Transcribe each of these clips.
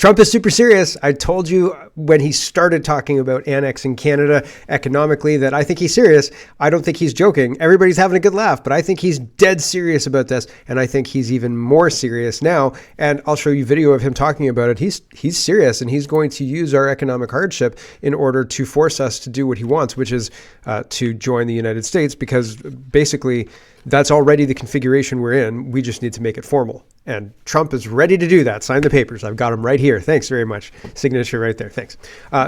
Trump is super serious. I told you when he started talking about annexing Canada economically that I think he's serious. I don't think he's joking. Everybody's having a good laugh, but I think he's dead serious about this. And I think he's even more serious now. And I'll show you video of him talking about it. He's serious, and he's going to use our economic hardship in order to force us to do what he wants, which is to join the United States, because basically that's already the configuration we're in. We just need to make it formal. And Trump is ready to do that. Sign the papers. I've got them right here. Thanks very much. Signature right there. Thanks.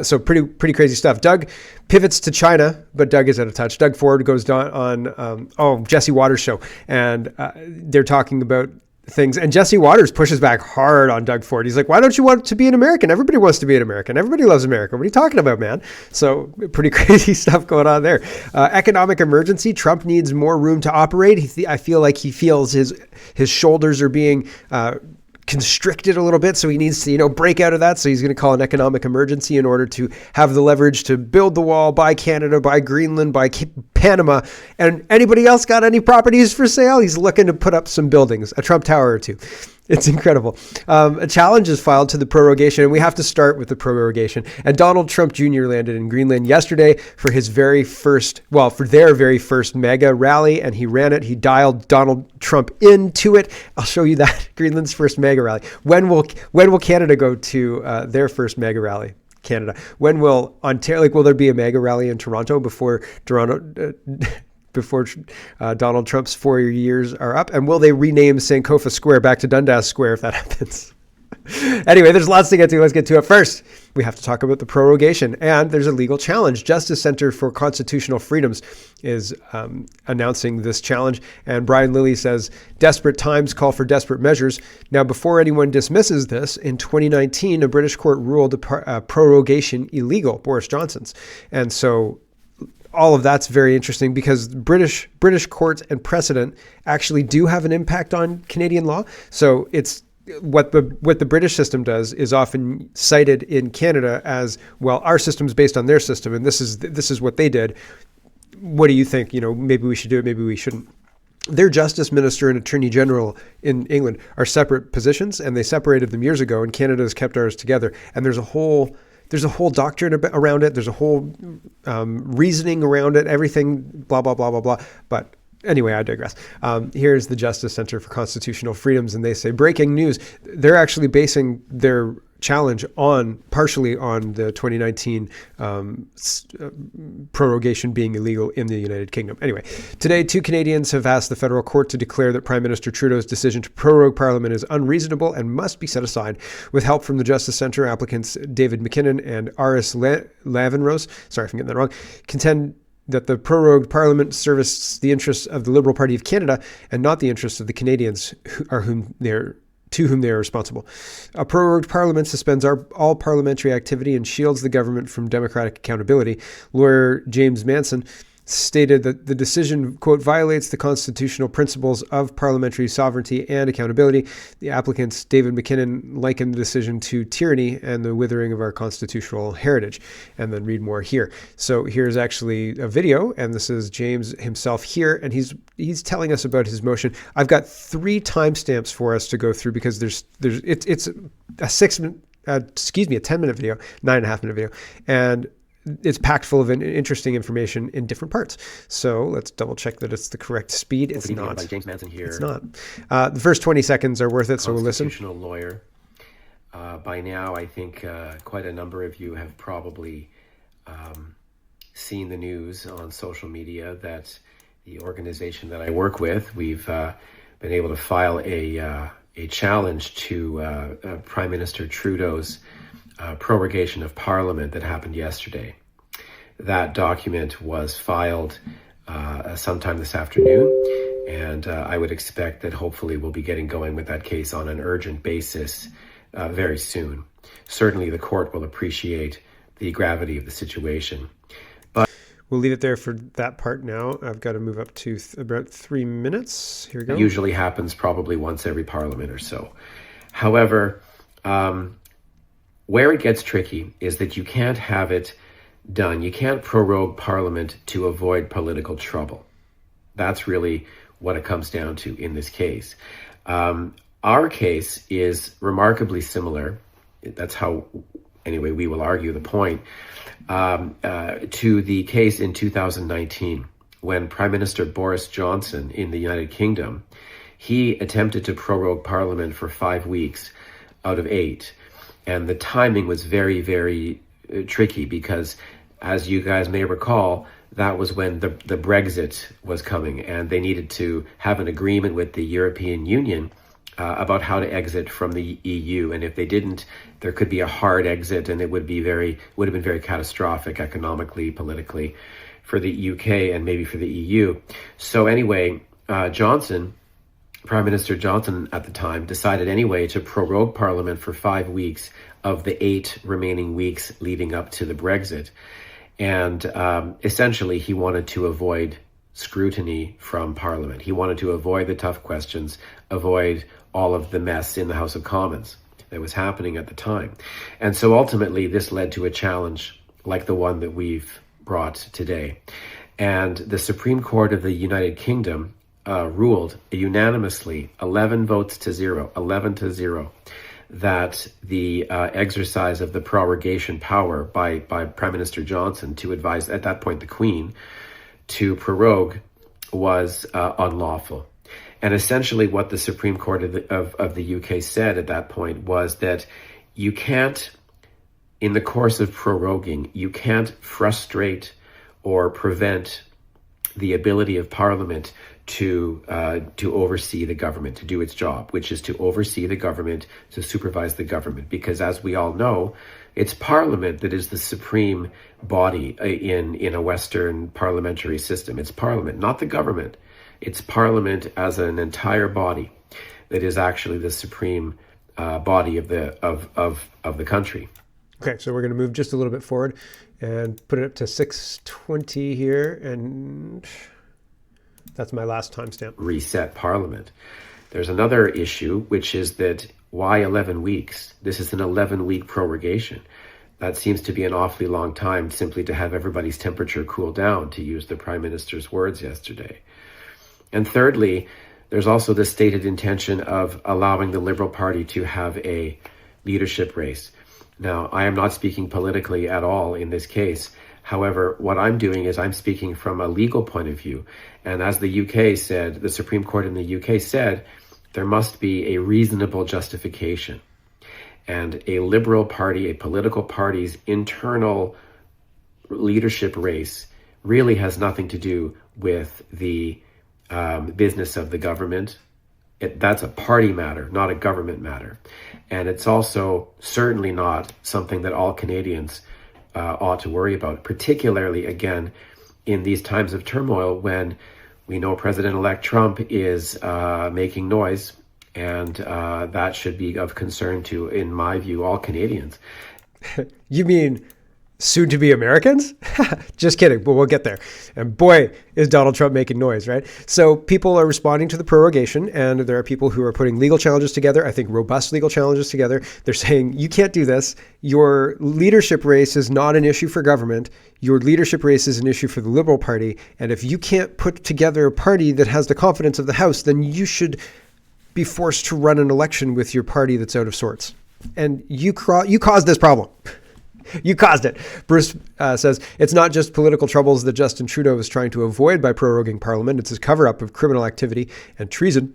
So pretty crazy stuff. Doug pivots to China, but Doug is out of touch. Doug Ford goes on Jesse Waters' show, and they're talking about things. And Jesse Waters pushes back hard on Doug Ford. He's like, why don't you want to be an American? Everybody wants to be an American. Everybody loves America. What are you talking about, man? So pretty crazy stuff going on there. Economic emergency. Trump needs more room to operate. I feel like he feels his shoulders are being constricted a little bit, so he needs to break out of that. So he's going to call an economic emergency in order to have the leverage to build the wall, buy Canada, buy Greenland, buy Panama. And anybody else got any properties for sale? He's looking to put up some buildings, a Trump Tower or two. It's incredible. A challenge is filed to the prorogation, and we have to start with the prorogation. And Donald Trump Jr. landed in Greenland yesterday for their very first MAGA rally, and he ran it. He dialed Donald Trump into it. I'll show you that, Greenland's first MAGA rally. When will Canada go to their first MAGA rally? Canada. When will Ontario, will there be a MAGA rally in Toronto before Donald Trump's 4 years are up? And will they rename Sankofa Square back to Dundas Square if that happens? Anyway, there's lots to get to. Let's get to it. First, we have to talk about the prorogation, and there's a legal challenge. Justice Center for Constitutional Freedoms is announcing this challenge, and Brian Lilly says, desperate times call for desperate measures. Now, before anyone dismisses this, in 2019, a British court ruled prorogation illegal, Boris Johnson's. And so all of that's very interesting because British courts and precedent actually do have an impact on Canadian law. So it's what the British system does is often cited in Canada as, well, our system's based on their system, and this is what they did. What do you think? Maybe we should do it, maybe we shouldn't. Their justice minister and attorney general in England are separate positions, and they separated them years ago, and Canada has kept ours together. And there's a whole doctrine around it. There's a whole reasoning around it, everything, blah, blah, blah, blah, blah. But anyway, I digress. Here's the Justice Center for Constitutional Freedoms, and they say, breaking news, they're actually basing their challenge partially on the 2019 prorogation being illegal in the United Kingdom. Anyway, today, 2 Canadians have asked the federal court to declare that Prime Minister Trudeau's decision to prorogue Parliament is unreasonable and must be set aside. With help from the Justice Center, applicants David McKinnon and Aris Lavinrose, sorry if I'm getting that wrong, contend that the prorogued Parliament serves the interests of the Liberal Party of Canada and not the interests of the Canadians to whom they are responsible. A prorogued Parliament suspends all parliamentary activity and shields the government from democratic accountability. Lawyer James Manson stated that the decision, quote, violates the constitutional principles of parliamentary sovereignty and accountability. The applicants, David McKinnon, likened the decision to tyranny and the withering of our constitutional heritage. And then read more here. So here's actually a video, and this is James himself here, and he's telling us about his motion. I've got 3 timestamps for us to go through because it's a 10-minute video, 9.5-minute video, and it's packed full of interesting information in different parts. So let's double check that it's the correct speed. It's not. By James Manson here. It's not. The first 20 seconds are worth it, so we'll listen. Constitutional lawyer. By now, I think quite a number of you have probably seen the news on social media that the organization that I work with, we've been able to file a challenge to Prime Minister Trudeau's prorogation of Parliament that happened yesterday. That document was filed sometime this afternoon, and I would expect that hopefully we'll be getting going with that case on an urgent basis very soon. Certainly the court will appreciate the gravity of the situation. But we'll leave it there for that part now. I've got to move up to about 3 minutes. Here we go. It usually happens probably once every Parliament or so. However, where it gets tricky is that you can't have it done. You can't prorogue Parliament to avoid political trouble. That's really what it comes down to in this case. Our case is remarkably similar that's how, anyway, we will argue the point, to the case in 2019 when Prime Minister Boris Johnson in the United Kingdom, he attempted to prorogue Parliament for 5 weeks out of 8. And the timing was very, very tricky because, as you guys may recall, that was when the Brexit was coming, and they needed to have an agreement with the European Union about how to exit from the EU. And if they didn't, there could be a hard exit, and it would have been very catastrophic economically, politically, for the UK and maybe for the EU. So anyway, Prime Minister Johnson at the time decided anyway to prorogue Parliament for 5 weeks of the 8 remaining weeks leading up to the Brexit. And essentially, he wanted to avoid scrutiny from Parliament. He wanted to avoid the tough questions, avoid all of the mess in the House of Commons that was happening at the time. And so ultimately, this led to a challenge like the one that we've brought today. And the Supreme Court of the United Kingdom ruled unanimously, 11 to 0, that the exercise of the prorogation power by Prime Minister Johnson to advise, at that point, the Queen, to prorogue was unlawful. And essentially what the Supreme Court of the UK said at that point was that you can't, in the course of proroguing, you can't frustrate or prevent the ability of Parliament to oversee the government, to do its job, which is to oversee the government, to supervise the government. Because as we all know, it's Parliament that is the supreme body in a Western parliamentary system. It's Parliament, not the government. It's Parliament as an entire body that is actually the supreme body of the country. Okay, so we're going to move just a little bit forward and put it up to 6:20 here, and that's my last timestamp. Reset Parliament. There's another issue, which is that why 11 weeks? This is an 11-week prorogation. That seems to be an awfully long time simply to have everybody's temperature cool down, to use the Prime Minister's words yesterday. And thirdly, there's also the stated intention of allowing the Liberal Party to have a leadership race. Now, I am not speaking politically at all in this case. However, what I'm doing is I'm speaking from a legal point of view. And as the UK said, the Supreme Court in the UK said, there must be a reasonable justification. And a Liberal Party, a political party's internal leadership race really has nothing to do with the business of the government. That's a party matter, not a government matter. And it's also certainly not something that all Canadians ought to worry about, particularly, again, in these times of turmoil when we know President-elect Trump is making noise, and that should be of concern to, in my view, all Canadians. You mean soon-to-be Americans? Just kidding, but we'll get there. And boy, is Donald Trump making noise, right? So people are responding to the prorogation, and there are people who are putting legal challenges together, I think robust legal challenges together. They're saying, you can't do this. Your leadership race is not an issue for government. Your leadership race is an issue for the Liberal Party. And if you can't put together a party that has the confidence of the House, then you should be forced to run an election with your party that's out of sorts. And you caused this problem. You caused it. Bruce says, it's not just political troubles that Justin Trudeau is trying to avoid by proroguing Parliament. It's a cover-up of criminal activity and treason.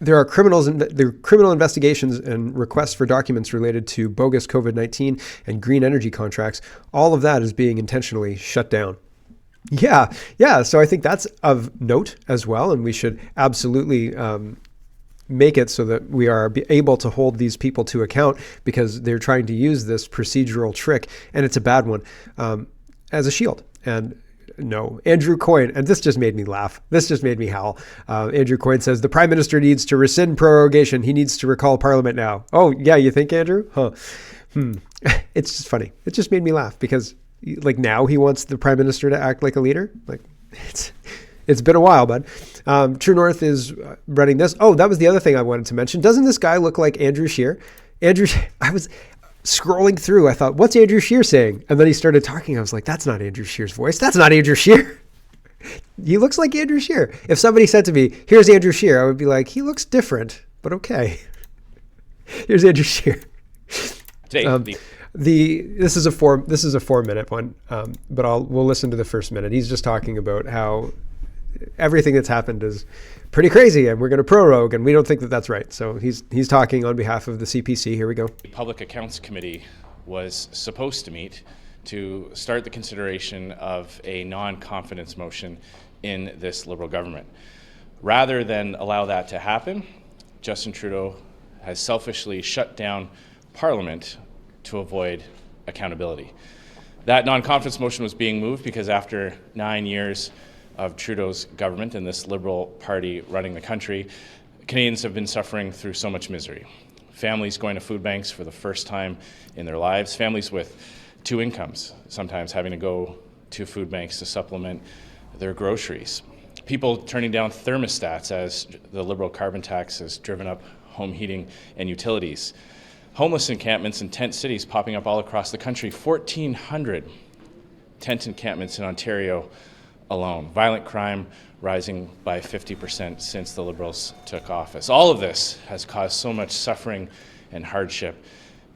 There are criminal investigations and requests for documents related to bogus COVID-19 and green energy contracts. All of that is being intentionally shut down. Yeah. So I think that's of note as well. And we should absolutely make it so that we are able to hold these people to account, because they're trying to use this procedural trick, and it's a bad one, as a shield. And no, Andrew Coyne, and this just made me laugh. This just made me howl. Andrew Coyne says, the Prime Minister needs to rescind prorogation. He needs to recall Parliament now. Oh, yeah, you think, Andrew? Huh. It's just funny. It just made me laugh because, like, now he wants the Prime Minister to act like a leader. Like, it's been a while, bud. True North is running this. Oh, that was the other thing I wanted to mention. Doesn't this guy look like Andrew Scheer? I was scrolling through. I thought, what's Andrew Scheer saying? And then he started talking. I was like, that's not Andrew Scheer's voice. That's not Andrew Scheer. He looks like Andrew Scheer. If somebody said to me, here's Andrew Scheer, I would be like, he looks different, but okay. Here's Andrew Scheer. This is a 4-minute one, but we'll listen to the first minute. He's just talking about how everything that's happened is pretty crazy, and we're going to prorogue, and we don't think that that's right. So he's talking on behalf of the CPC. Here we go. The Public Accounts Committee was supposed to meet to start the consideration of a non-confidence motion in this Liberal government. Rather than allow that to happen, Justin Trudeau has selfishly shut down Parliament to avoid accountability. That non-confidence motion was being moved because after 9 years of Trudeau's government and this Liberal Party running the country, Canadians have been suffering through so much misery. Families going to food banks for the first time in their lives, families with 2 incomes, sometimes having to go to food banks to supplement their groceries. People turning down thermostats as the Liberal carbon tax has driven up home heating and utilities. Homeless encampments in tent cities popping up all across the country. 1,400 tent encampments in Ontario alone. Violent crime rising by 50% since the Liberals took office. All of this has caused so much suffering and hardship,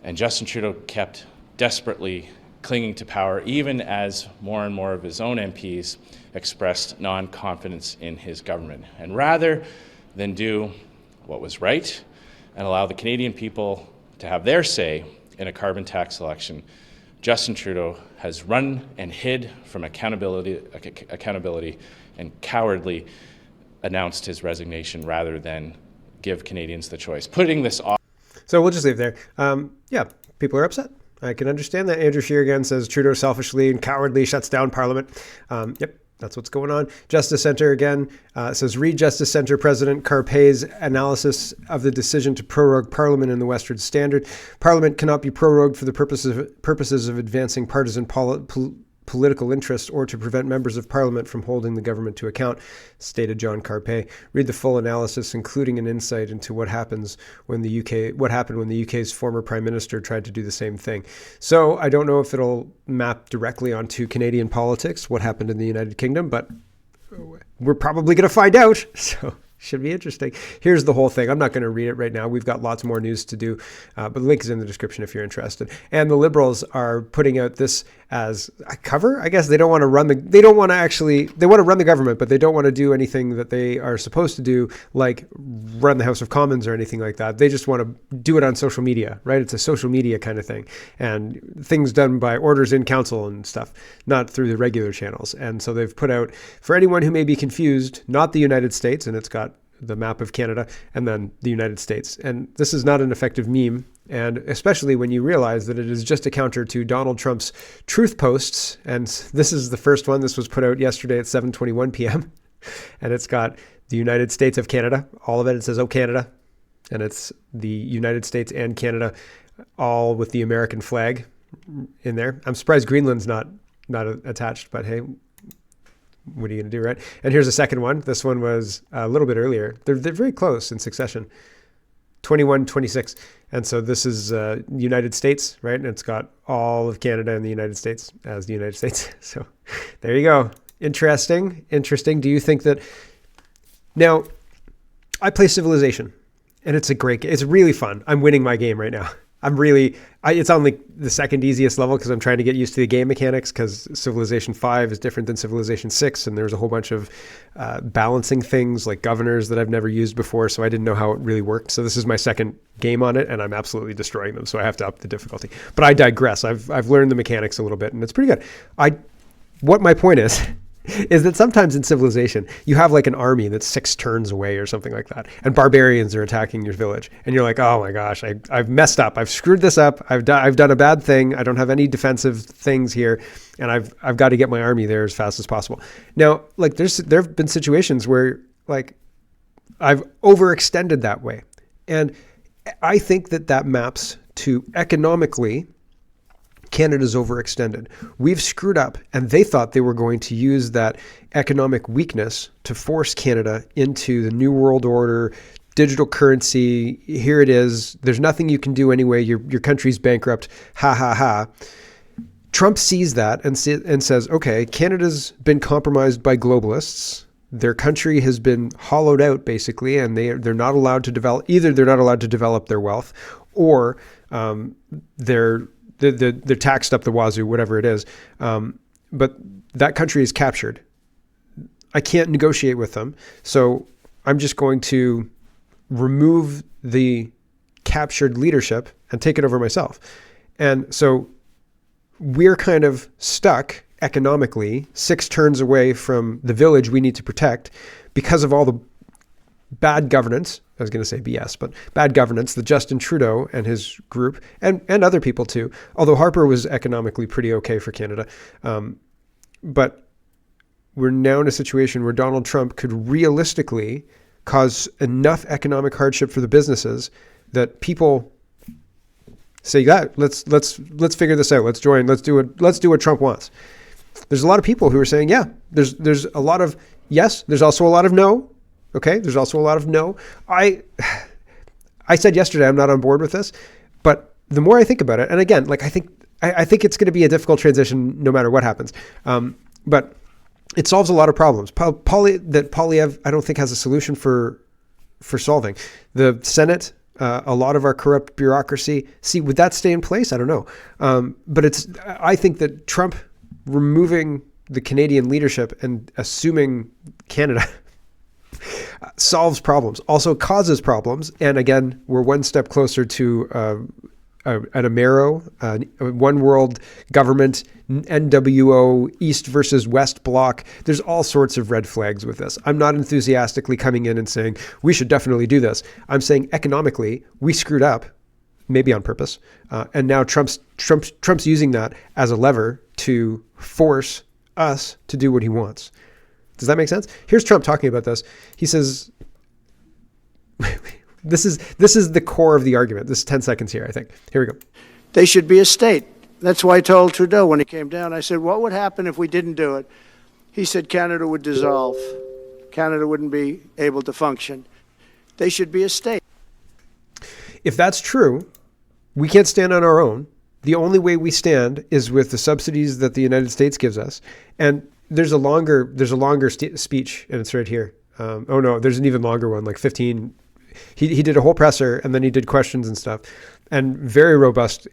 and Justin Trudeau kept desperately clinging to power, even as more and more of his own MPs expressed non-confidence in his government. And rather than do what was right and allow the Canadian people to have their say in a carbon tax election, Justin Trudeau has run and hid from accountability and cowardly announced his resignation rather than give Canadians the choice. Putting this off. So we'll just leave there. Yeah, people are upset. I can understand that. Andrew Scheer again says Trudeau selfishly and cowardly shuts down Parliament. Yep, that's what's going on. Justice Centre again says, read Justice Centre President Carpe's analysis of the decision to prorogue Parliament in the Western Standard. Parliament cannot be prorogued for the purposes of advancing partisan political interest or to prevent members of Parliament from holding the government to account, stated John Carpe. Read the full analysis, including an insight into what happened when the UK's former Prime Minister tried to do the same thing. So I don't know if it'll map directly onto Canadian politics, what happened in the United Kingdom, but we're probably going to find out. So should be interesting. Here's the whole thing. I'm not going to read it right now. We've got lots more news to do, but the link is in the description if you're interested. And the Liberals are putting out this as a cover. I guess they want to run the government, but they don't want to do anything that they are supposed to do, like run the House of Commons or anything like that. They just want to do it on social media, right? It's a social media kind of thing, and things done by orders in council and stuff, not through the regular channels. And so they've put out, for anyone who may be confused, not the United States, and it's got the map of Canada and then the United States. And this is not an effective meme. And especially when you realize that it is just a counter to Donald Trump's truth posts. And this is the first one. This was put out yesterday at 7:21 p.m. And it's got the United States of Canada. All of it says, "Oh, Canada." And it's the United States and Canada, all with the American flag in there. I'm surprised Greenland's not attached, but hey, what are you going to do, right? And here's a second one. This one was a little bit earlier. They're very close in succession. 21-26. And so this is United States, right? And it's got all of Canada and the United States as the United States. So there you go. Interesting. Do you think that... Now, I play Civilization, and it's really fun. I'm winning my game right now. It's on like the second easiest level because I'm trying to get used to the game mechanics, because Civilization 5 is different than Civilization 6, and there's a whole bunch of balancing things like governors that I've never used before, so I didn't know how it really worked. So this is my second game on it, and I'm absolutely destroying them, so I have to up the difficulty. But I digress. I've learned the mechanics a little bit, and it's pretty good. What my point is that sometimes in Civilization, you have like an army that's 6 turns away or something like that, and barbarians are attacking your village, and you're like, oh my gosh, I've messed up. I've screwed this up. I've done a bad thing. I don't have any defensive things here, and I've got to get my army there as fast as possible. Now, like there have been situations where like I've overextended that way, and I think that maps to economically. Canada's overextended. We've screwed up, and they thought they were going to use that economic weakness to force Canada into the New World Order, digital currency. Here it is. There's nothing you can do anyway. Your country's bankrupt. Ha, ha, ha. Trump sees that and says, okay, Canada's been compromised by globalists. Their country has been hollowed out, basically, and they're not allowed to develop. Either they're not allowed to develop their wealth, or They're taxed up the wazoo, whatever it is. But that country is captured. I can't negotiate with them. So I'm just going to remove the captured leadership and take it over myself. And so we're kind of stuck economically 6 turns away from the village we need to protect because of all the bad governance. I was going to say BS, but bad governance that Justin Trudeau and his group and other people too, although Harper was economically pretty okay for Canada. But we're now in a situation where Donald Trump could realistically cause enough economic hardship for the businesses that people say, "God, let's figure this out. Let's join. Let's do what Trump wants." There's a lot of people who are saying, "Yeah." There's a lot of yes. There's also a lot of no. Okay. There's also a lot of no. I said yesterday I'm not on board with this, but the more I think about it, and again, like I think it's going to be a difficult transition no matter what happens. But it solves a lot of problems. Poilievre, I don't think, has a solution for solving. The Senate, a lot of our corrupt bureaucracy. See, would that stay in place? I don't know. But I think that Trump removing the Canadian leadership and assuming Canada solves problems, also causes problems. And again, we're one step closer to an Amero, one world government, NWO, East versus West bloc. There's all sorts of red flags with this. I'm not enthusiastically coming in and saying we should definitely do this. I'm saying economically we screwed up, maybe on purpose, and now Trump's using that as a lever to force us to do what he wants. Does that make sense? Here's Trump talking about this. He says, this is the core of the argument. This is 10 seconds here, I think. Here we go. They should be a state. That's why I told Trudeau when he came down, I said, what would happen if we didn't do it? He said Canada would dissolve. Canada wouldn't be able to function. They should be a state. If that's true, we can't stand on our own. The only way we stand is with the subsidies that the United States gives us. And there's a longer speech, and it's right here. Oh no, there's an even longer one, like 15. He did a whole presser, and then he did questions and stuff, and very robust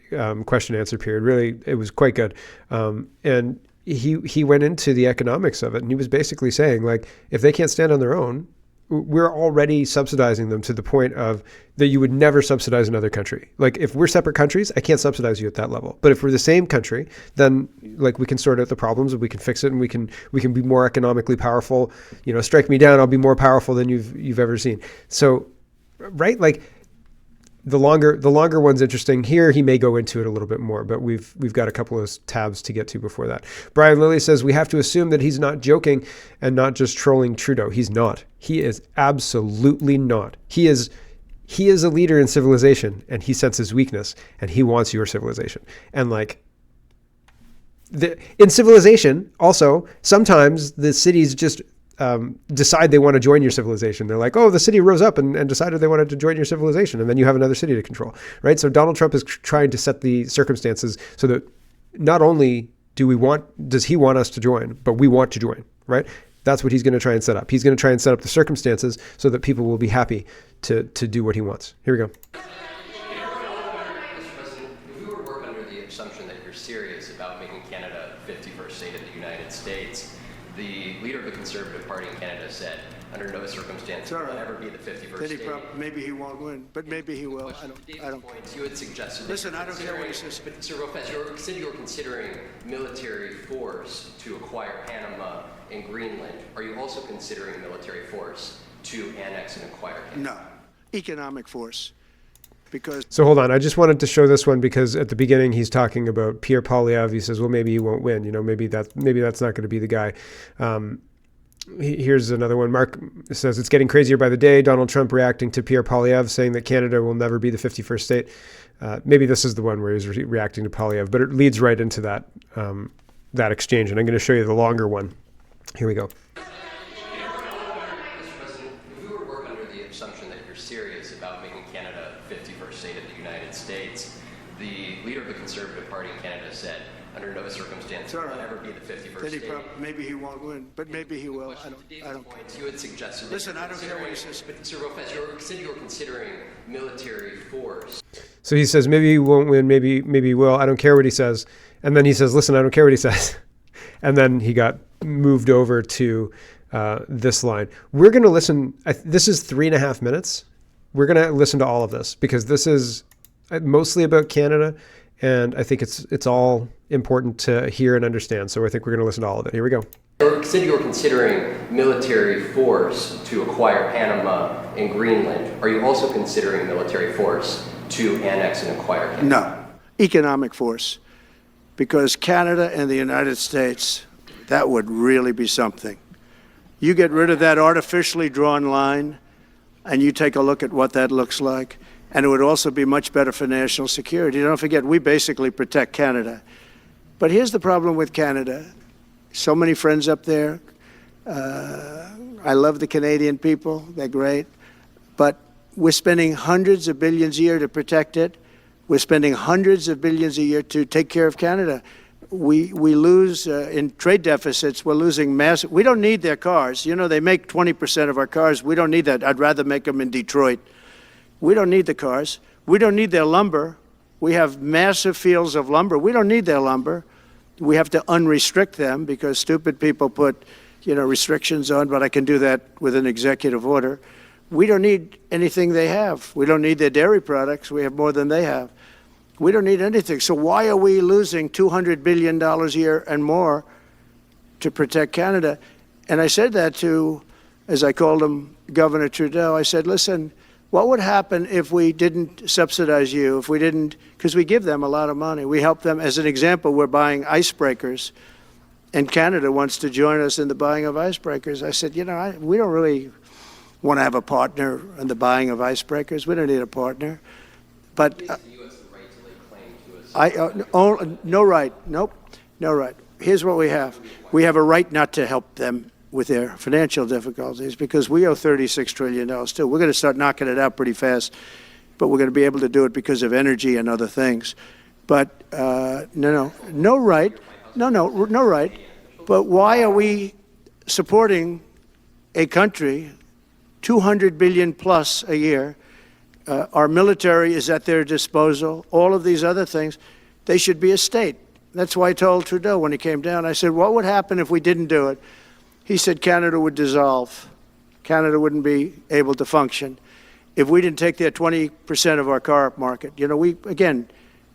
question answer period. Really, it was quite good. And he went into the economics of it, and he was basically saying, like, if they can't stand on their own, we're already subsidizing them to the point of that you would never subsidize another country. Like, if we're separate countries, I can't subsidize you at that level. But if we're the same country, then like we can sort out the problems and we can fix it, and we can be more economically powerful. You know, strike me down, I'll be more powerful than you've ever seen. So, right, like the longer one's interesting. Here he may go into it a little bit more, but we've got a couple of tabs to get to before that. Brian Lilly says we have to assume that he's not joking and not just trolling Trudeau. He's not. He is absolutely not. He is a leader in civilization, and he senses weakness, and he wants your civilization. And like in civilization, also sometimes the cities just decide they want to join your civilization. They're like, oh, the city rose up and decided they wanted to join your civilization, and then you have another city to control, right? So Donald Trump is trying to set the circumstances so that not only does he want us to join, but we want to join, right? That's what he's going to try and set up. He's going to try and set up the circumstances so that people will be happy to do what he wants. Here we go. Mr. President, if we were to work under the assumption that you're serious about making Canada 51st state of the United States, the leader of the Conservative Party in Canada said, under no circumstances will it ever be the 51st state. Maybe he won't win, but maybe he will. I don't. You had suggested. Listen, I don't care what he says. But Sir Lopez, you said you were considering military force to acquire Panama and Greenland. Are you also considering military force to annex and acquire Canada? No, economic force. So hold on, I just wanted to show this one because at the beginning he's talking about Pierre Poilievre. He says, well, maybe he won't win. You know, maybe that's not going to be the guy. Here's another one. Mark says, it's getting crazier by the day. Donald Trump reacting to Pierre Poilievre, saying that Canada will never be the 51st state. Maybe this is the one where he's reacting to Poilievre, but it leads right into that exchange. And I'm going to show you the longer one. Here we go. Mr. President, if we were to work under the assumption that you're serious about making Canada 51st state of the United States, the leader of the Conservative Party in Canada said, under no circumstances will it ever be the 51st state. Maybe he won't win, but maybe he will. I don't. You had suggested. Listen, I don't care what he says. But Sir Lopez, you said you were considering military force. So he says, maybe he won't win, maybe he will. I don't care what he says. And then he says, listen, I don't care what he says. And then he got moved over to this line. We're going to listen. This is 3.5 minutes. We're going to listen to all of this because this is mostly about Canada. And I think it's all important to hear and understand. So I think we're going to listen to all of it. Here we go. You said you were considering military force to acquire Panama and Greenland. Are you also considering military force to annex and acquire Canada? No, economic force. Because Canada and the United States, that would really be something. You get rid of that artificially drawn line, and you take a look at what that looks like, and it would also be much better for national security. Don't forget, we basically protect Canada. But here's the problem with Canada. So many friends up there. I love the Canadian people. They're great. But we're spending hundreds of billions a year to protect it. We're spending hundreds of billions a year to take care of Canada. We lose in trade deficits. We're losing massive. We don't need their cars. You know, they make 20% of our cars. We don't need that. I'd rather make them in Detroit. We don't need the cars. We don't need their lumber. We have massive fields of lumber. We don't need their lumber. We have to unrestrict them because stupid people put, restrictions on, but I can do that with an executive order. We don't need anything they have. We don't need their dairy products. We have more than they have. We don't need anything. So why are we losing $200 billion a year and more to protect Canada? And I said that to, as I called him, Governor Trudeau. I said, listen, what would happen if we didn't subsidize you, if we didn't, because we give them a lot of money. We help them. As an example, we're buying icebreakers, and Canada wants to join us in the buying of icebreakers. I said, we don't really want to have a partner in the buying of icebreakers. We don't need a partner. But no right. Nope. No right. Here's what we have. We have a right not to help them with their financial difficulties because we owe $36 trillion too. We're going to start knocking it out pretty fast, but we're going to be able to do it because of energy and other things. But no right. No right. But why are we supporting a country 200 billion plus a year? Our military is at their disposal. All of these other things, they should be a state. That's why I told Trudeau when he came down, I said, what would happen if we didn't do it? He said Canada would dissolve. Canada wouldn't be able to function if we didn't take their 20% of our car market.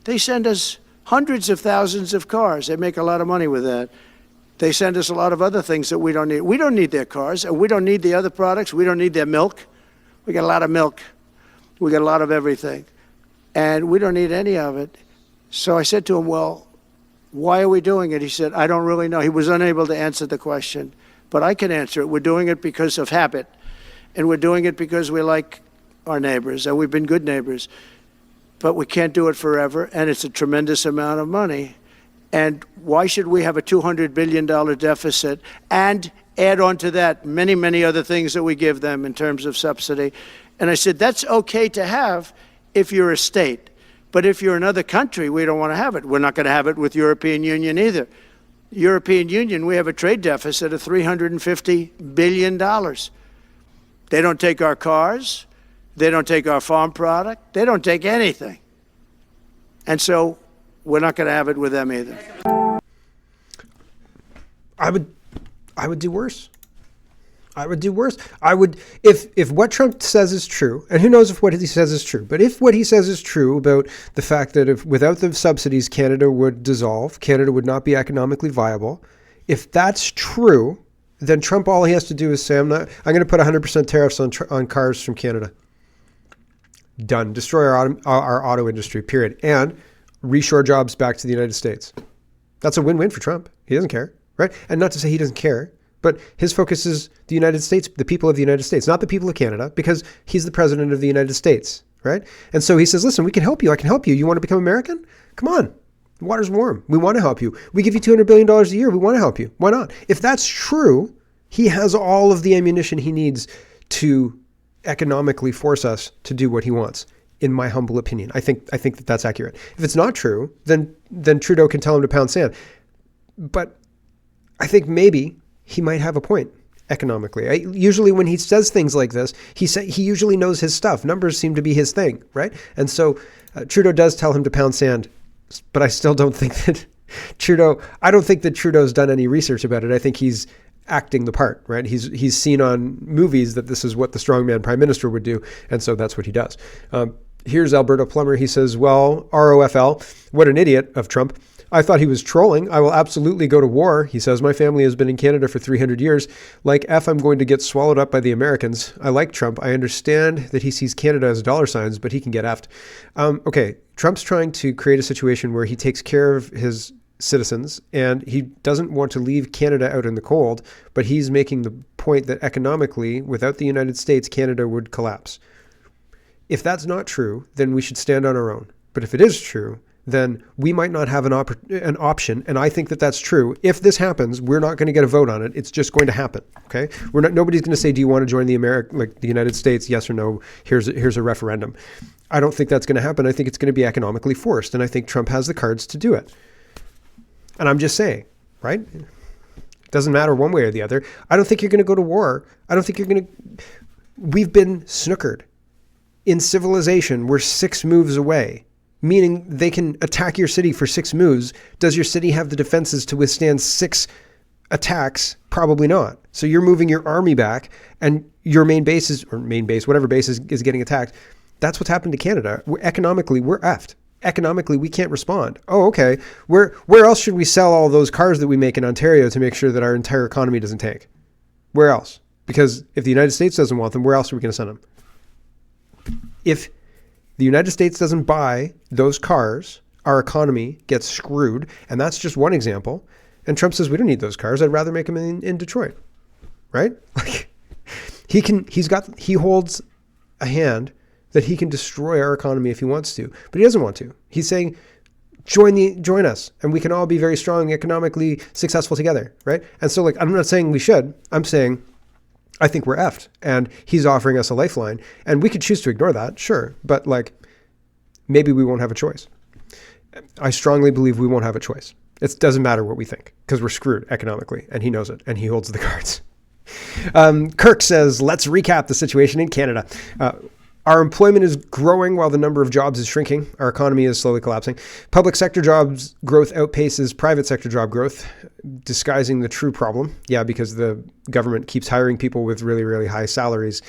They send us hundreds of thousands of cars. They make a lot of money with that. They send us a lot of other things that we don't need. We don't need their cars, and we don't need the other products. We don't need their milk. We got a lot of milk. We got a lot of everything, and we don't need any of it. So I said to him, well, why are we doing it? He said, I don't really know. He was unable to answer the question, but I can answer it. We're doing it because of habit, and we're doing it because we like our neighbors, and we've been good neighbors, but we can't do it forever, and it's a tremendous amount of money. And why should we have a $200 billion deficit and add on to that many, many other things that we give them in terms of subsidy? And I said, that's okay to have if you're a state. But if you're another country, we don't want to have it. We're not going to have it with European Union either. European Union, we have a trade deficit of $350 billion. They don't take our cars. They don't take our farm product. They don't take anything. And so we're not going to have it with them either. I would do worse. I would do worse. I would, if what Trump says is true, and who knows if what he says is true, but if what he says is true about the fact that if without the subsidies, Canada would dissolve, Canada would not be economically viable. If that's true, then Trump, all he has to do is say, I'm going to put 100% tariffs on cars from Canada. Done. Destroy our auto industry, period. And reshore jobs back to the United States. That's a win-win for Trump. He doesn't care, right? And not to say he doesn't care, but his focus is the United States, the people of the United States, not the people of Canada, because he's the president of the United States, right? And so he says, listen, we can help you. I can help you. You want to become American? Come on. The water's warm. We want to help you. We give you $200 billion a year. We want to help you. Why not? If that's true, he has all of the ammunition he needs to economically force us to do what he wants. In my humble opinion, I think that that's accurate. If it's not true, then Trudeau can tell him to pound sand. But I think maybe he might have a point. economically. Usually when he says things like this, he usually knows his stuff. Numbers seem to be his thing, right? And so Trudeau does tell him to pound sand, but I still don't think that I don't think that Trudeau's done any research about it. I think he's acting the part, right? He's seen on movies that this is what the strongman prime minister would do, and so that's what he does. Here's Alberto Plummer. He says, well, ROFL, what an idiot of Trump. I thought he was trolling. I will absolutely go to war. He says, my family has been in Canada for 300 years. Like F, I'm going to get swallowed up by the Americans. I like Trump. I understand that he sees Canada as dollar signs, but he can get effed. Okay, Trump's trying to create a situation where he takes care of his citizens and he doesn't want to leave Canada out in the cold, but he's making the point that economically, without the United States, Canada would collapse. If that's not true, then we should stand on our own. But if it is true, then we might not have an option. And I think that that's true. If this happens, we're not going to get a vote on it. It's just going to happen. Okay. Nobody's going to say, do you want to join the United States? Yes or no. Here's a referendum. I don't think that's going to happen. I think it's going to be economically forced. And I think Trump has the cards to do it. And I'm just saying, right? It doesn't matter one way or the other. I don't think you're going to go to war. I don't think you're going to. We've been snookered. In civilization, we're 6 moves away, meaning they can attack your city for 6 moves. Does your city have the defenses to withstand 6 attacks? Probably not. So you're moving your army back and your whatever base is getting attacked. That's what's happened to Canada. Economically, we're effed. Economically, we can't respond. Oh, okay. Where else should we sell all those cars that we make in Ontario to make sure that our entire economy doesn't tank? Where else? Because if the United States doesn't want them, where else are we going to send them? If the United States doesn't buy those cars, our economy gets screwed. And that's just one example. And Trump says, we don't need those cars. I'd rather make them in Detroit. Right? Like he holds a hand that he can destroy our economy if he wants to, but he doesn't want to. He's saying, join us and we can all be very strong, economically successful together. Right? And so I'm not saying we should, I'm saying, I think we're effed and he's offering us a lifeline and we could choose to ignore that. Sure. But maybe we won't have a choice. I strongly believe we won't have a choice. It doesn't matter what we think because we're screwed economically and he knows it and he holds the cards. Kirk says, let's recap the situation in Canada. Our employment is growing while the number of jobs is shrinking. Our economy is slowly collapsing. Public sector jobs growth outpaces private sector job growth, disguising the true problem. Yeah, because the government keeps hiring people with really, really high salaries,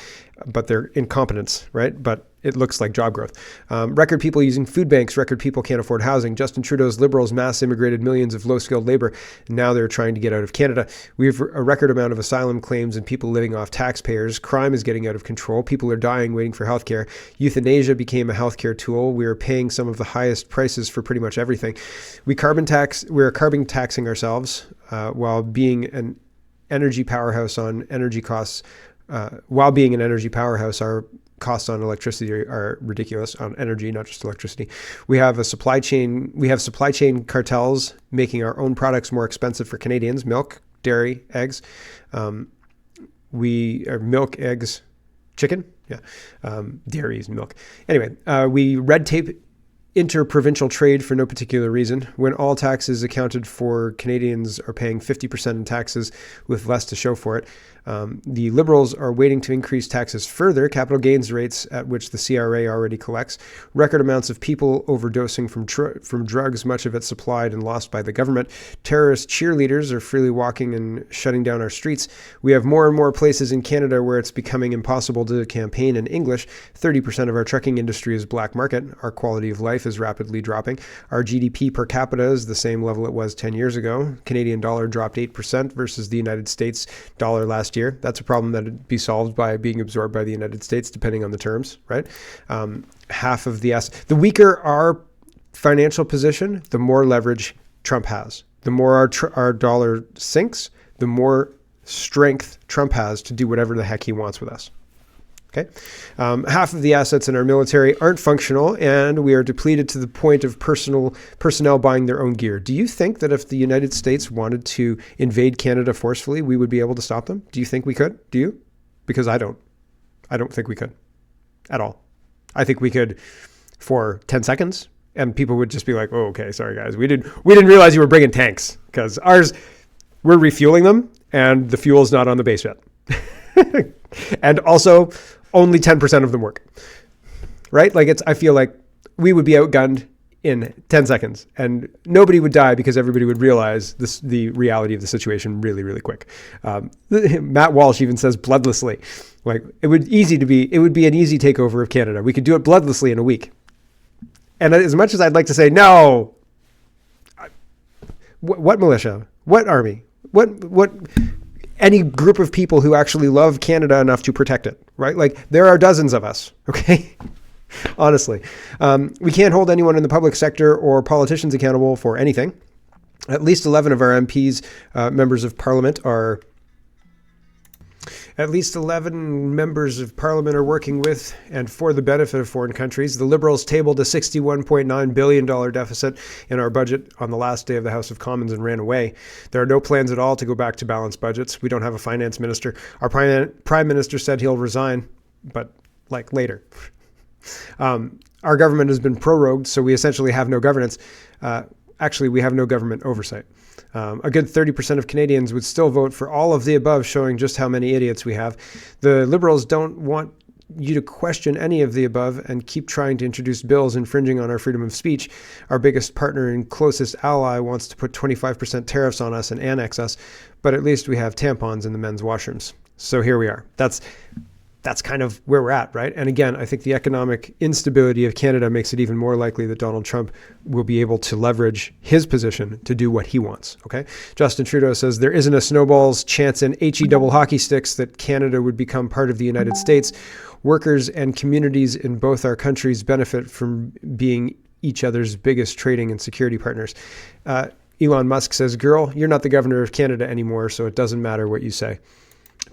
but they're incompetents, right? But it looks like job growth. Record people using food banks. Record people can't afford housing. Justin Trudeau's Liberals mass immigrated millions of low-skilled labor. Now they're trying to get out of Canada. We have a record amount of asylum claims and people living off taxpayers. Crime is getting out of control. People are dying waiting for healthcare. Euthanasia became a healthcare tool. We are paying some of the highest prices for pretty much everything. We are carbon taxing ourselves while being an energy powerhouse on energy costs. While being an energy powerhouse, our costs on electricity are ridiculous, on energy, not just electricity. We have supply chain cartels making our own products more expensive for Canadians. Milk, dairy, eggs. Milk, eggs, chicken. Yeah. Dairy is milk. Anyway, we red tape interprovincial trade for no particular reason. When all taxes accounted for, Canadians are paying 50% in taxes with less to show for it. The Liberals are waiting to increase taxes further, capital gains rates at which the CRA already collects, record amounts of people overdosing from drugs, much of it supplied and lost by the government. Terrorist cheerleaders are freely walking and shutting down our streets. We have more and more places in Canada where it's becoming impossible to campaign in English. 30% of our trucking industry is black market. Our quality of life is rapidly dropping. Our GDP per capita is the same level it was 10 years ago. Canadian dollar dropped 8% versus the United States dollar last year. That's a problem that would be solved by being absorbed by the United States, depending on the terms, right? Half of the the weaker our financial position, the more leverage Trump has. The more our dollar sinks, the more strength Trump has to do whatever the heck he wants with us. Okay. Half of the assets in our military aren't functional, and we are depleted to the point of personnel buying their own gear. Do you think that if the United States wanted to invade Canada forcefully, we would be able to stop them? Do you think we could? Do you? Because I don't. I don't think we could at all. I think we could for 10 seconds, and people would just be like, "Oh, okay, sorry guys, we didn't realize you were bringing tanks because we're refueling them, and the fuel's not on the base yet." And also, only 10% of them work, right? Like I feel like we would be outgunned in 10 seconds and nobody would die because everybody would realize the reality of the situation really, really quick. Matt Walsh even says bloodlessly, like it would be an easy takeover of Canada. We could do it bloodlessly in a week. And as much as I'd like to say, no, what militia, what army, what any group of people who actually love Canada enough to protect it, right? Like there are dozens of us, okay? Honestly, we can't hold anyone in the public sector or politicians accountable for anything. At least 11 of our MPs, members of Parliament, are working with and for the benefit of foreign countries. The Liberals tabled a $61.9 billion deficit in our budget on the last day of the House of Commons and ran away. There are no plans at all to go back to balanced budgets. We don't have a finance minister. Our prime minister said he'll resign, but like later. Our government has been prorogued, so we essentially have no governance. Actually, we have no government oversight. A good 30% of Canadians would still vote for all of the above, showing just how many idiots we have. The Liberals don't want you to question any of the above and keep trying to introduce bills infringing on our freedom of speech. Our biggest partner and closest ally wants to put 25% tariffs on us and annex us, but at least we have tampons in the men's washrooms. So here we are. That's kind of where we're at, right? And again, I think the economic instability of Canada makes it even more likely that Donald Trump will be able to leverage his position to do what he wants, okay? Justin Trudeau says there isn't a snowball's chance in HE double hockey sticks that Canada would become part of the United States. Workers and communities in both our countries benefit from being each other's biggest trading and security partners. Elon Musk says, girl, you're not the governor of Canada anymore, so it doesn't matter what you say.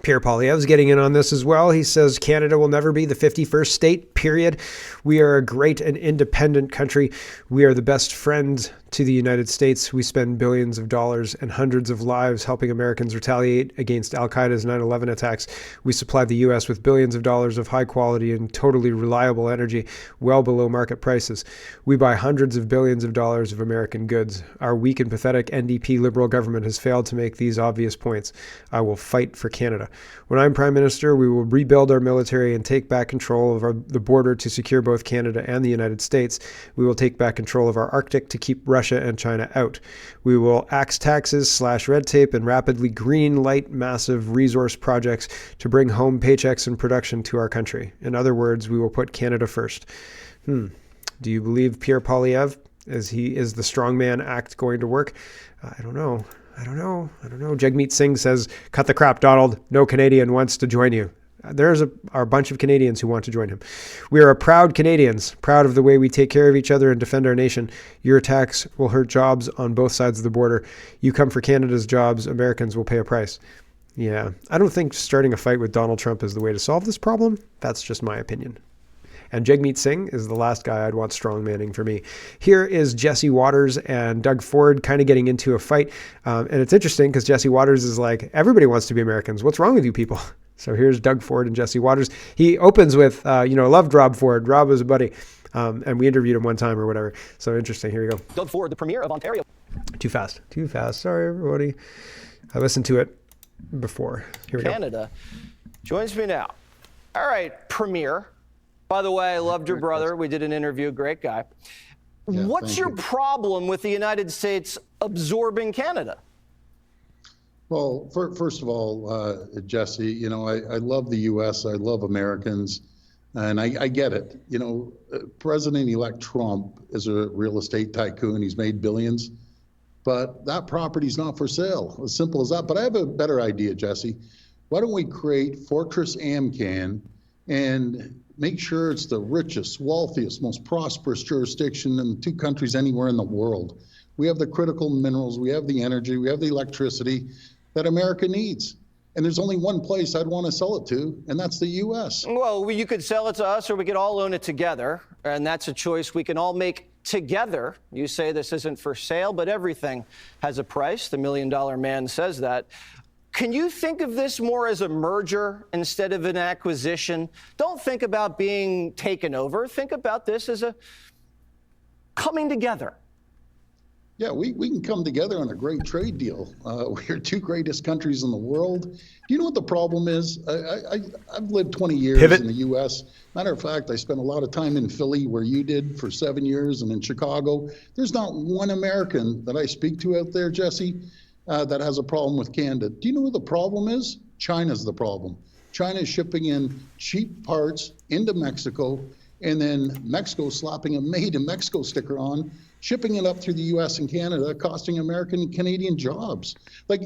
Pierre Poilievre's getting in on this as well. He says Canada will never be the 51st state, period. We are a great and independent country. We are the best friend to the United States. We spend billions of dollars and hundreds of lives helping Americans retaliate against Al-Qaeda's 9/11 attacks. We supply the U.S. with billions of dollars of high quality and totally reliable energy well below market prices. We buy hundreds of billions of dollars of American goods. Our weak and pathetic NDP Liberal government has failed to make these obvious points. I will fight for Canada. When I'm Prime Minister, we will rebuild our military and take back control of the border to secure both Canada and the United States. We will take back control of our Arctic to keep Russia and China out. We will axe taxes, slash red tape, and rapidly green light massive resource projects to bring home paychecks and production to our country. In other words, we will put Canada first. Do you believe Pierre Poilievre, as he is the strongman act going to work? I don't know. Jagmeet Singh says, cut the crap, Donald. No Canadian wants to join you. There's a bunch of Canadians who want to join him. We are proud Canadians, proud of the way we take care of each other and defend our nation. Your attacks will hurt jobs on both sides of the border. You come for Canada's jobs, Americans will pay a price. Yeah, I don't think starting a fight with Donald Trump is the way to solve this problem. That's just my opinion. And Jagmeet Singh is the last guy I'd want strongmanning for me. Here is Jesse Waters and Doug Ford kind of getting into a fight. And it's interesting because Jesse Waters is like, everybody wants to be Americans. What's wrong with you people? So here's Doug Ford and Jesse Waters. He opens with, loved Rob Ford. Rob was a buddy. And we interviewed him one time or whatever. So interesting. Here we go. Doug Ford, the Premier of Ontario. Too fast. Sorry, everybody. I listened to it before. Here we go. Canada joins me now. All right, Premier. By the way, I loved your brother. We did an interview. Great guy. Yeah, what's your problem with the United States absorbing Canada? Well, first of all, Jesse, I love the U.S. I love Americans, and I get it. President-elect Trump is a real estate tycoon. He's made billions, but that property's not for sale. As simple as that. But I have a better idea, Jesse. Why don't we create Fortress Amcan and make sure it's the richest, wealthiest, most prosperous jurisdiction in 2 countries anywhere in the world. We have the critical minerals, we have the energy, we have the electricity that America needs. And there's only one place I'd want to sell it to, and that's the U.S. Well, you could sell it to us or we could all own it together, and that's a choice we can all make together. You say this isn't for sale, but everything has a price. The $1 Million Man says that. Can you think of this more as a merger instead of an acquisition? Don't think about being taken over. Think about this as a coming together. Yeah, we can come together on a great trade deal. We're two greatest countries in the world. Do you know what the problem is? I've lived 20 years in Pivot. the U.S. Matter of fact, I spent a lot of time in Philly, where you did, for 7 years, and in Chicago. There's not one American that I speak to out there, Jesse, that has a problem with Canada. Do you know what the problem is? China's the problem. China is shipping in cheap parts into Mexico, and then Mexico slapping a Made in Mexico sticker on, shipping it up through the U.S. and Canada, costing American and Canadian jobs. Like,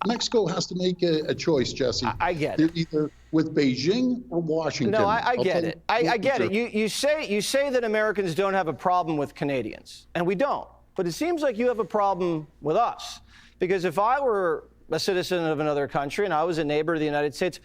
Mexico has to make a choice, Jesse. I get They're it. either with Beijing or Washington. No, I I'll get tell it. you I get it. sir. You say that Americans don't have a problem with Canadians, and we don't. But it seems like you have a problem with us. Because if I were a citizen of another country and I was a neighbor of the United States,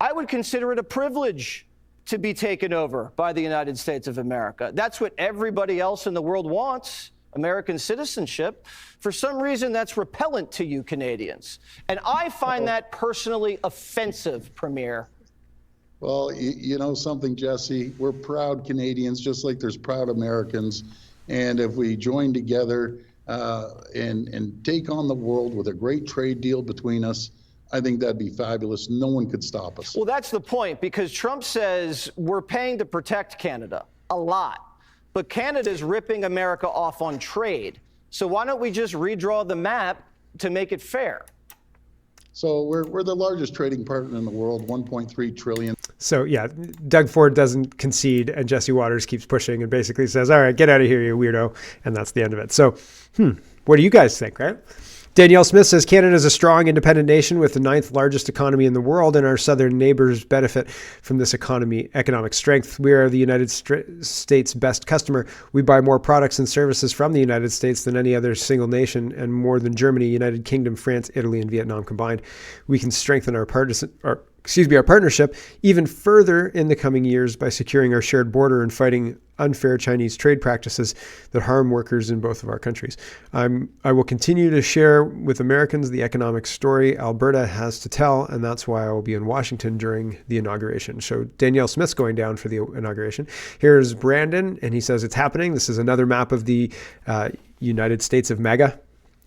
I would consider it a privilege to be taken over by the United States of America. That's what everybody else in the world wants, American citizenship. For some reason, that's repellent to you Canadians. And I find that personally offensive, Premier. Well, you know something, Jesse? We're proud Canadians, just like there's proud Americans. And if we join together and take on the world with a great trade deal between us, I think that'd be fabulous. No one could stop us. Well, that's the point, because Trump says we're paying to protect Canada a lot, but Canada's ripping America off on trade. So why don't we just redraw the map to make it fair? So we're the largest trading partner in the world, 1.3 trillion. So yeah, Doug Ford doesn't concede, and Jesse Waters keeps pushing and basically says, all right, get out of here, you weirdo. And that's the end of it. So, what do you guys think, right? Danielle Smith says Canada is a strong, independent nation with the 9th largest economy in the world, and our southern neighbors benefit from this economic strength. We are the United States' best customer. We buy more products and services from the United States than any other single nation, and more than Germany, United Kingdom, France, Italy, and Vietnam combined. We can strengthen our partnership even further in the coming years by securing our shared border and fighting unfair Chinese trade practices that harm workers in both of our countries. I will continue to share with Americans the economic story Alberta has to tell, and that's why I will be in Washington during the inauguration. So Danielle Smith's going down for the inauguration. Here's Brandon, and he says it's happening. This is another map of the United States of MAGA.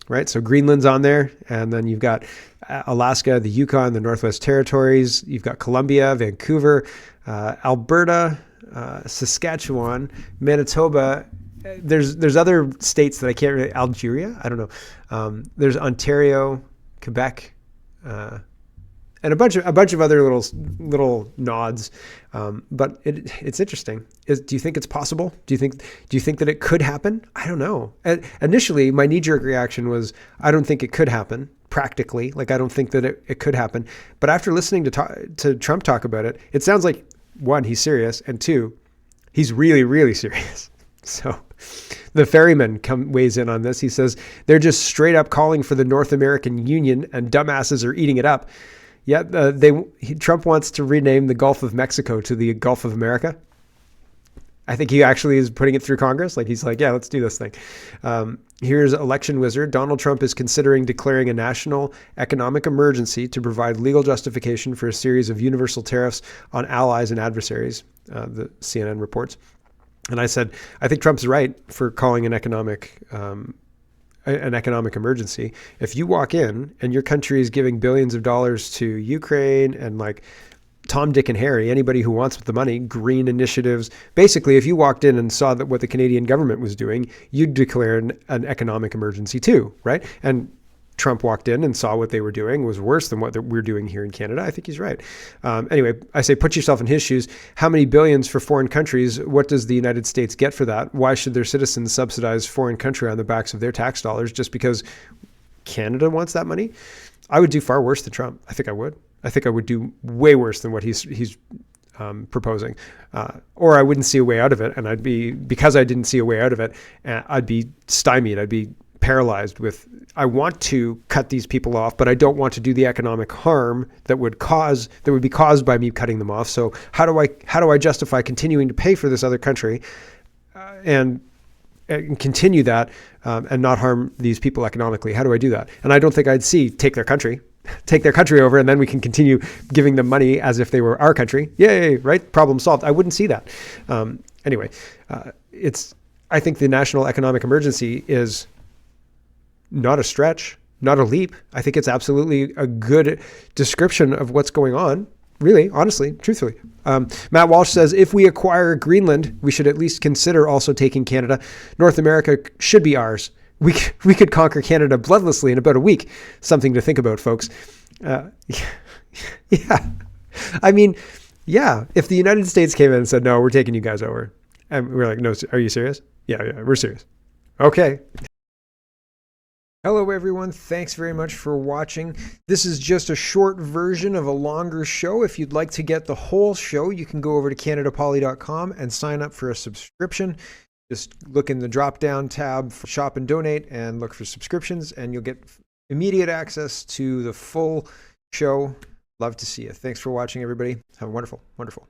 Right, so Greenland's on there, and then you've got Alaska, the Yukon, the Northwest Territories. You've got Columbia, Vancouver, Alberta, Saskatchewan, Manitoba. There's other states that I can't really. Algeria, I don't know. There's Ontario, Quebec, and a bunch of other little nods. But it's interesting. Do you think it's possible? Do you think that it could happen? I don't know. Initially, my knee-jerk reaction was, I don't think it could happen practically. Like, I don't think that it could happen. But after listening to Trump talk about it, it sounds like, one, he's serious, and two, he's really, really serious. So the ferryman weighs in on this. He says, they're just straight up calling for the North American Union, and dumbasses are eating it up. Yeah, Trump wants to rename the Gulf of Mexico to the Gulf of America. I think he actually is putting it through Congress. Like, he's like, yeah, let's do this thing. Here's Election Wizard. Donald Trump is considering declaring a national economic emergency to provide legal justification for a series of universal tariffs on allies and adversaries, the CNN reports. And I said, I think Trump's right for calling an economic emergency. If you walk in and your country is giving billions of dollars to Ukraine and like Tom, Dick, and Harry, anybody who wants the money, green initiatives. Basically, if you walked in and saw that what the Canadian government was doing, you'd declare an economic emergency too, right? And Trump walked in and saw what they were doing was worse than what we're doing here in Canada. I think he's right. Anyway, I say put yourself in his shoes. How many billions for foreign countries? What does the United States get for that? Why should their citizens subsidize foreign country on the backs of their tax dollars just because Canada wants that money? I would do far worse than Trump. I think I would. I think I would do way worse than what he's proposing, or I wouldn't see a way out of it, and because I didn't see a way out of it, I'd be stymied. I'd be paralyzed with, I want to cut these people off, but I don't want to do the economic harm that would be caused by me cutting them off. So how do I justify continuing to pay for this other country and continue that and not harm these people economically? How do I do that? And I don't think I'd take their country over, and then we can continue giving them money as if they were our country. Yay, right? Problem solved. I wouldn't see that. Anyway, I think the national economic emergency is not a stretch, not a leap. I think it's absolutely a good description of what's going on. Really, honestly, truthfully. Matt Walsh says, if we acquire Greenland, we should at least consider also taking Canada. North America should be ours. We could conquer Canada bloodlessly in about a week. Something to think about, folks. Yeah. I mean, yeah, if the United States came in and said, no, we're taking you guys over. And we're like, no, are you serious? Yeah, we're serious. Okay. Hello, everyone. Thanks very much for watching. This is just a short version of a longer show. If you'd like to get the whole show, you can go over to CanadaPoly.com and sign up for a subscription. Just look in the drop-down tab for Shop and Donate and look for subscriptions, and you'll get immediate access to the full show. Love to see you. Thanks for watching, everybody. Have a wonderful, wonderful